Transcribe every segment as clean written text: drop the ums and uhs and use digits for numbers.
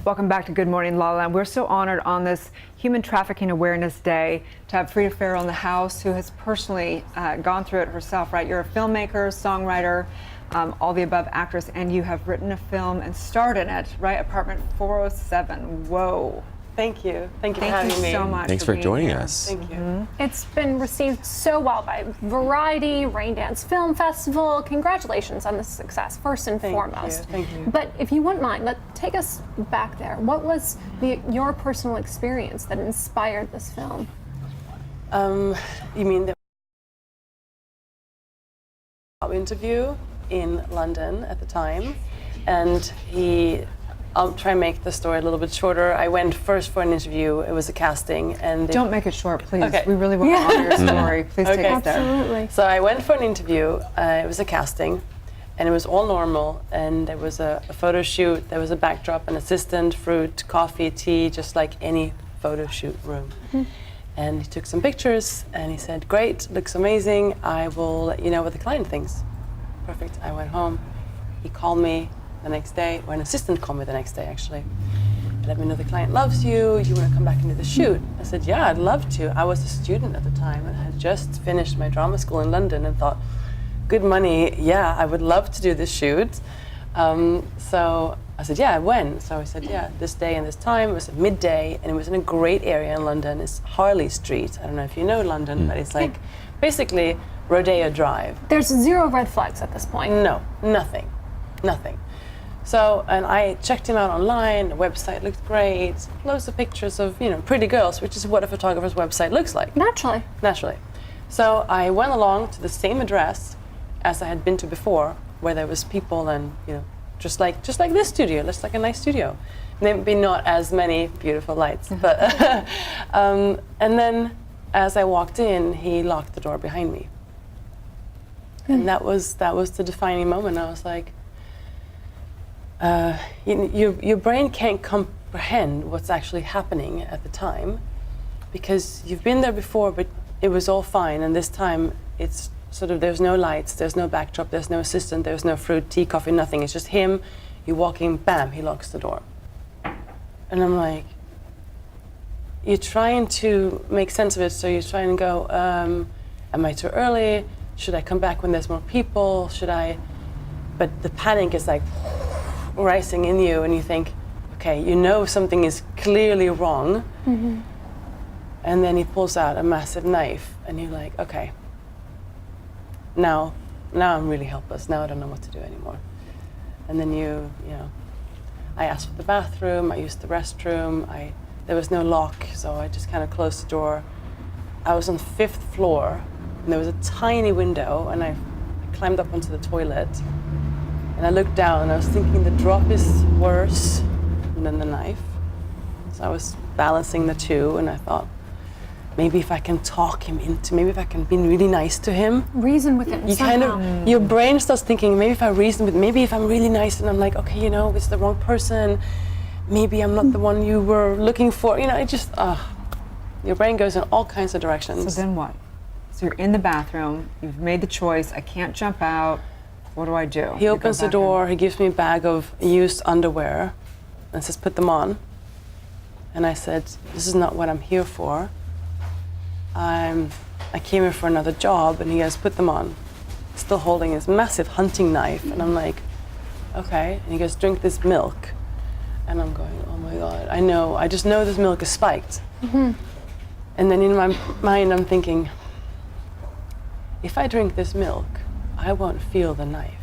Welcome back to Good Morning LaLa. And we're so honored on this Human Trafficking Awareness Day to have Frida Farrell in the house, who has personally gone through it herself, right? You're a filmmaker, songwriter, all the above actress, and you have written a film and starred in it, right? Apartment 407. Whoa. Thank you. Thank you for having me. Thank you so much. Thanks for joining here. us. Thank you. It's been received so well by Variety, Raindance Film Festival. Congratulations on this success, first and foremost. Thank you. But if you wouldn't mind, take us back there. What was your personal experience that inspired this film? You mean the interview in London at the time, and I'll try and make the story a little bit shorter. I went first for an interview. It was a casting, and don't make it short, please. Okay. We really want to honor your story. Please take us there. Absolutely. So I went for an interview. It was a casting, and it was all normal. And there was a photo shoot. There was a backdrop, an assistant, fruit, coffee, tea, just like any photo shoot room. And he took some pictures, and he said, "Great, looks amazing. I will let you know what the client thinks." Perfect. I went home. He called me the next day, or an assistant called me the next day actually. Let me know the client loves you. You want to come back and do the shoot? I said, yeah, I'd love to. I was a student at the time and had just finished my drama school in London and thought, good money, yeah, I would love to do this shoot. So I said, yeah, when? So I said, yeah, this day and this time. It was at midday, and it was in a great area in London. It's Harley Street. I don't know if you know London, but it's like basically Rodeo Drive. There's zero red flags at this point. No, nothing. So, and I checked him out online, the website looked great, loads of pictures of, pretty girls, which is what a photographer's website looks like. Naturally. So I went along to the same address as I had been to before, where there was people and, just like this studio, just like a nice studio. Maybe not as many beautiful lights, but, and then as I walked in, he locked the door behind me. And that was the defining moment. I was like, your brain can't comprehend what's actually happening at the time, because you've been there before, but it was all fine. And this time, it's sort of, there's no lights, there's no backdrop, there's no assistant, there's no fruit, tea, coffee, nothing. It's just him. You walk in, bam, he locks the door. And I'm like, you're trying to make sense of it. So you're trying to go, am I too early? Should I come back when there's more people? Should I? But the panic is like rising in you, and you think, okay, something is clearly wrong. And then he pulls out a massive knife, and you're like, okay, now I'm really helpless. Now I don't know what to do anymore. And then I asked for the bathroom, I used the restroom, there was no lock, so I just kind of closed the door. I was on the 5th floor, and there was a tiny window, and I climbed up onto the toilet. And I looked down, and I was thinking the drop is worse than the knife. So I was balancing the two, and I thought, maybe if I can talk him into, maybe if I can be really nice to him. Reason with him. Your brain starts thinking, maybe if I reason with, maybe if I'm really nice and I'm like, okay, it's the wrong person. Maybe I'm not the one you were looking for. It just, your brain goes in all kinds of directions. So then what? So you're in the bathroom, you've made the choice, I can't jump out. What do I do? He opens the door, he gives me a bag of used underwear and says, put them on. And I said, this is not what I'm here for. I came here for another job. And he goes, put them on. Still holding his massive hunting knife. And I'm like, okay. And he goes, drink this milk. And I'm going, oh my God, I just know this milk is spiked. And then in my mind, I'm thinking, if I drink this milk, I won't feel the knife.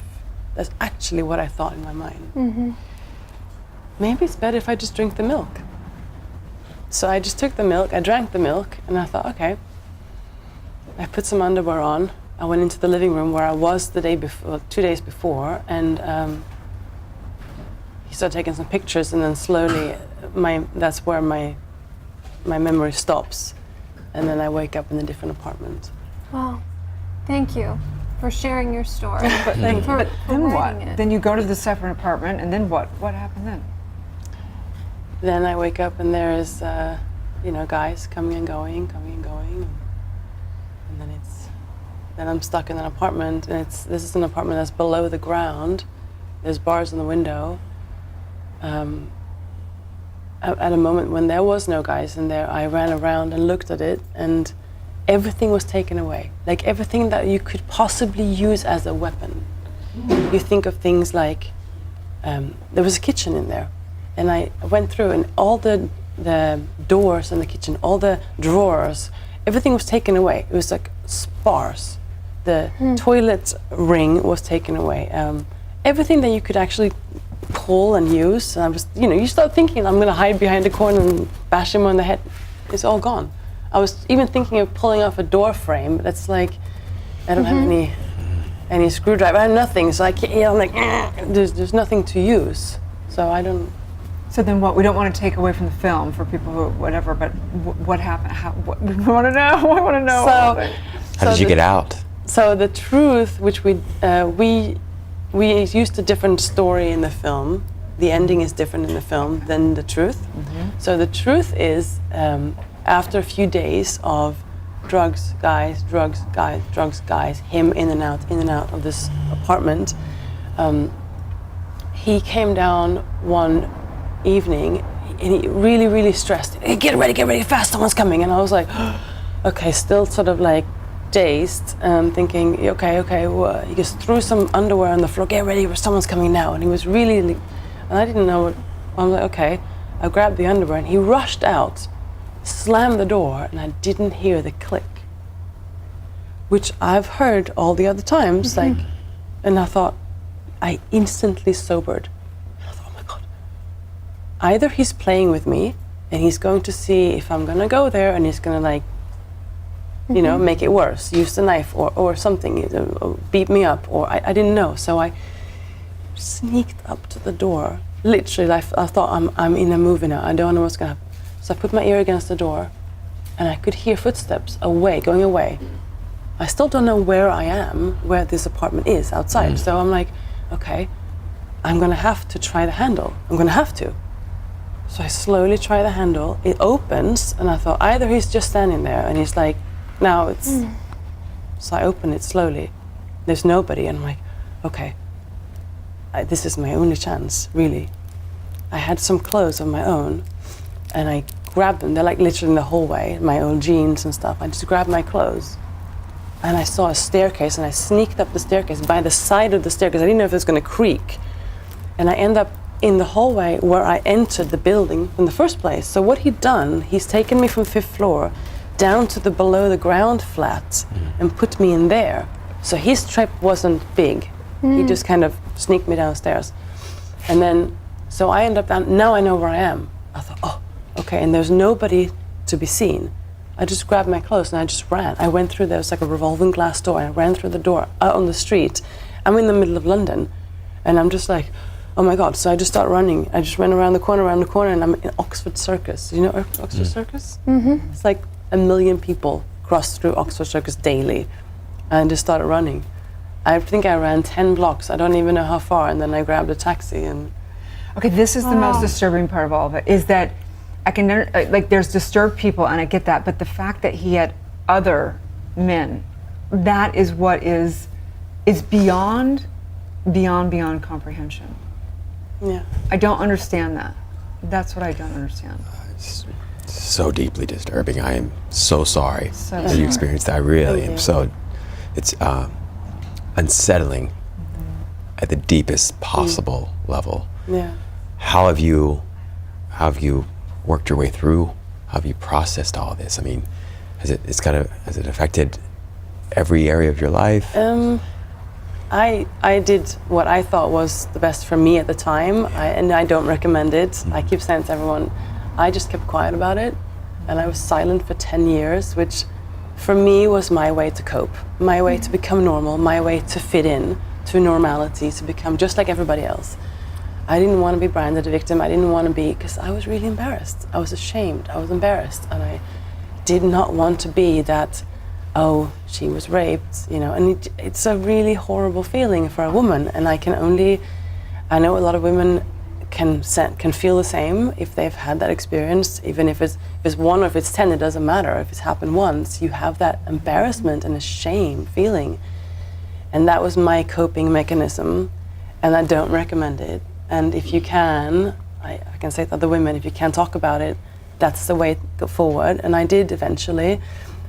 That's actually what I thought in my mind. Maybe it's better if I just drink the milk. So I just took the milk, I drank the milk, and I thought, okay. I put some underwear on. I went into the living room where I was the day before, 2 days before, and he started taking some pictures, and then slowly, that's where my memory stops. And then I wake up in a different apartment. Wow. Thank you for sharing your story. But then what? Then you go to the separate apartment, and then what? What happened then? Then I wake up and there is, guys coming and going, and then I'm stuck in an apartment, and this is an apartment that's below the ground. There's bars in the window. at a moment when there was no guys in there, I ran around and looked at it, and everything was taken away. Like everything that you could possibly use as a weapon. You think of things like, there was a kitchen in there, and I went through, and all the doors in the kitchen, all the drawers, everything was taken away. It was like sparse. The toilet ring was taken away. Everything that you could actually pull and use. And I was, you start thinking, I'm going to hide behind the corner and bash him on the head. It's all gone. I was even thinking of pulling off a door frame, but it's like, I don't have any screwdriver. I have nothing, so I'm like, there's nothing to use. So I don't. So then what? We don't want to take away from the film for people who, whatever, but what happened? What, we want to know. I want to know. How did you get out? So the truth, which we used a different story in the film. The ending is different in the film than the truth. So the truth is, after a few days of drugs, guys, him in and out of this apartment, he came down one evening and he really, really stressed. Hey, get ready fast, someone's coming. And I was like, okay, still sort of like dazed, thinking, okay, well, he just threw some underwear on the floor, get ready, someone's coming now. And he was really, and I didn't know what, I was like, okay. I grabbed the underwear and he rushed out, slammed the door, and I didn't hear the click, which I've heard all the other times, like, and I thought, I instantly sobered. And I thought, oh my God, either he's playing with me and he's going to see if I'm gonna go there and he's gonna like, make it worse, use the knife or something, or beat me up, or I didn't know. So I sneaked up to the door. Literally, I thought I'm in a movie now. I don't know what's gonna happen. So I put my ear against the door, and I could hear footsteps going away. I still don't know where I am, where this apartment is outside. So I'm like, okay, I'm gonna have to try the handle. I'm gonna have to. So I slowly try the handle. It opens, and I thought either he's just standing there, and he's like, now it's. So I open it slowly. There's nobody, and I'm like, okay. This is my only chance, really. I had some clothes of my own, and I grabbed them. They're like literally in the hallway, my old jeans and stuff. I just grabbed my clothes, and I saw a staircase, and I sneaked up the staircase by the side of the staircase. I didn't know if it was going to creak, and I end up in the hallway where I entered the building in the first place. So what he'd done, he's taken me from 5th floor down to the below the ground flat and put me in there. So his trip wasn't big. He just kind of sneaked me downstairs. And then, so I end up down, now I know where I am. I thought, oh, okay, and there's nobody to be seen. I just grabbed my clothes and I just ran. I went through, there was like a revolving glass door, and I ran through the door out on the street. I'm in the middle of London, and I'm just like, oh my God. So I just start running. I just ran around the corner, and I'm in Oxford Circus. You know Oxford Circus? It's like 1 million people cross through Oxford Circus daily, and just started running. I think I ran 10 blocks. I don't even know how far, and then I grabbed a taxi and. Okay, this is the most disturbing part of all of it, is that I can, like, there's disturbed people, and I get that, but the fact that he had other men, that is what is beyond comprehension. Yeah. I don't understand that. That's what I don't understand. It's so deeply disturbing. I am so sorry So that you experienced that. I really am. you. So it's unsettling at the deepest possible level. Yeah. How have you worked your way through? How have you processed all of this? I mean, has it affected every area of your life? I did what I thought was the best for me at the time, and I don't recommend it. I keep saying to everyone, I just kept quiet about it, and I was silent for 10 years, which for me was my way to cope, my way to become normal, my way to fit in to normality, to become just like everybody else. I didn't want to be branded a victim. I didn't want to be, because I was really embarrassed. I was ashamed. I was embarrassed, and I did not want to be that, oh, she was raped, and it's a really horrible feeling for a woman, and I know a lot of women can feel the same if they've had that experience, even if it's 1 or if it's 10, it doesn't matter. If it's happened once, you have that embarrassment and a shame feeling. And that was my coping mechanism, and I don't recommend it. And if you can, I can say to other women, if you can't talk about it, that's the way to go forward. And I did eventually.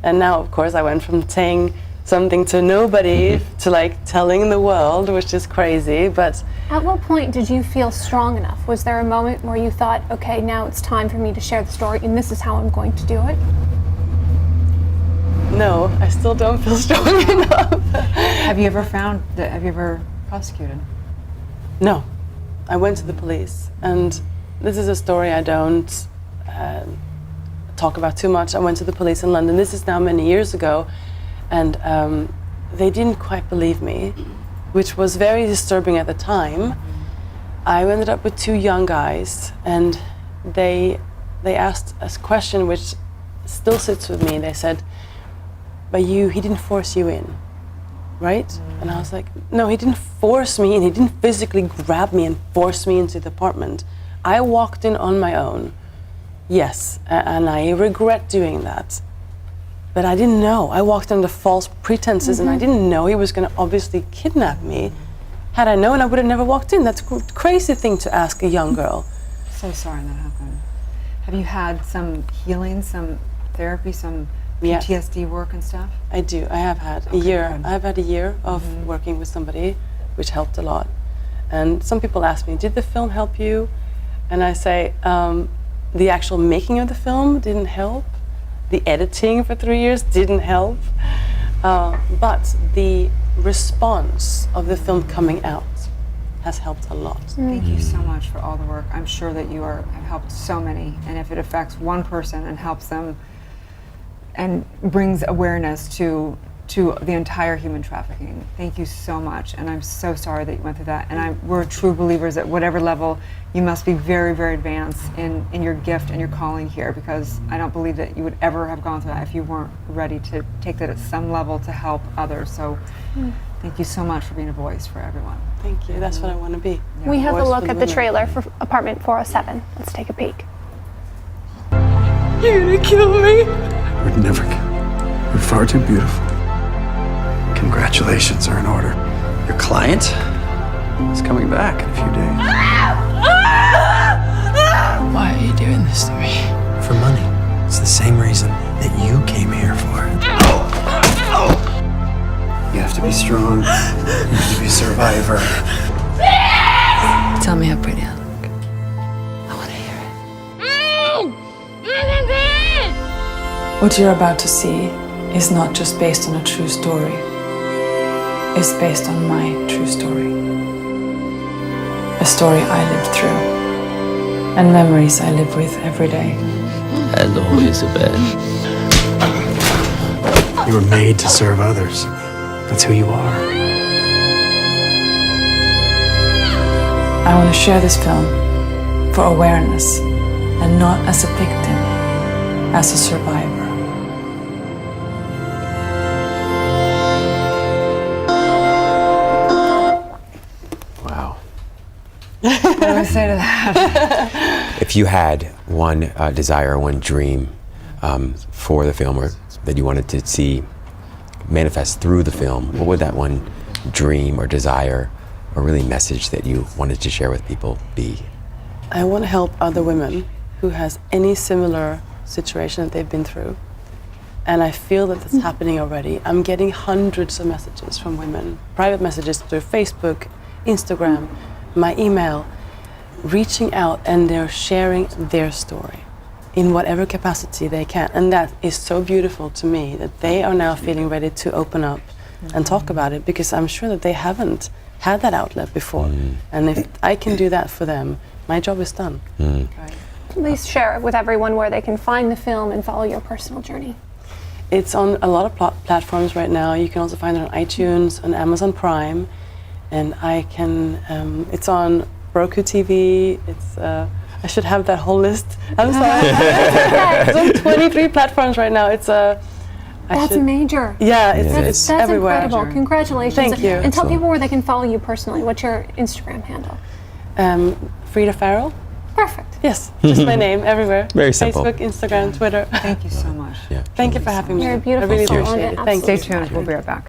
And now, of course, I went from saying something to nobody to like telling the world, which is crazy. But At what point did you feel strong enough? Was there a moment where you thought, okay, now it's time for me to share the story and this is how I'm going to do it? no, I still don't feel strong enough. Have you ever prosecuted? No, I went to the police, and this is a story I don't talk about too much. I went to the police in London. This is now many years ago, and they didn't quite believe me, which was very disturbing at the time. I ended up with two young guys, and they asked a question which still sits with me. They said, "But he didn't force you in, right?" And I was like, "No, he didn't force me in. He didn't physically grab me and force me into the apartment. I walked in on my own. Yes, and I regret doing that. But I didn't know. I walked under false pretenses, and I didn't know he was going to obviously kidnap me. Had I known, I would have never walked in. That's a crazy thing to ask a young girl." So sorry that happened. Have you had some healing, some therapy, some Yes. PTSD work and stuff? I do. I have had a Okay, year. good. I have had a year of working with somebody, which helped a lot. And some people ask me, "Did the film help you?" And I say, the actual making of the film didn't help. The editing for 3 years didn't help. But the response of the film coming out has helped a lot. Thank you so much for all the work. I'm sure that you have helped so many, and if it affects one person and helps them and brings awareness to the entire human trafficking, thank you so much. And I'm so sorry that you went through that. And we're true believers at whatever level, you must be very, very advanced in your gift and your calling here, because I don't believe that you would ever have gone through that if you weren't ready to take that at some level to help others. So thank you so much for being a voice for everyone. Thank you. That's what I want to be. We have a Voice look for at the women. trailer for apartment 407. Let's take a peek. You're gonna kill me. Would never kill. You're far too beautiful. Congratulations are in order. Your client is coming back in a few days. Why are you doing this to me? For money. It's the same reason that you came here for. You have to be strong. You have to be a survivor. Tell me how pretty I look. I want to hear it. What you're about to see is not just based on a true story. It's based on my true story. A story I lived through. And memories I live with every day. As always, a bit. You were made to serve others. That's who you are. I want to share this film for awareness and not as a victim, as a survivor. Wow. What do I say to that? If you had one desire, one dream for the film, or that you wanted to see manifest through the film, what would that one dream or desire or really message that you wanted to share with people be? I want to help other women who has any similar situation that they've been through. And I feel that that's happening already. I'm getting hundreds of messages from women, private messages through Facebook, Instagram, my email, reaching out, and they're sharing their story in whatever capacity they can. And that is so beautiful to me, that they are now feeling ready to open up and talk about it, because I'm sure that they haven't had that outlet before. And if I can do that for them, my job is done. Right. Please share with everyone where they can find the film and follow your personal journey. It's on a lot of platforms right now. You can also find it on iTunes, on Amazon Prime, and it's on Roku TV. It's I should have that whole list. I'm sorry. It's on 23 platforms right now. That's major. Yeah, That's everywhere. incredible. Congratulations. Thank you. And tell people where they can follow you personally. What's your Instagram handle? Frida Farrell. Perfect. Yes, just my name everywhere. Very simple. Facebook, Instagram, Twitter. Thank you so much. Yeah. Thank you for having me. You're a beautiful I really soul, appreciate and it. Thank Stay you. tuned. We'll be right back.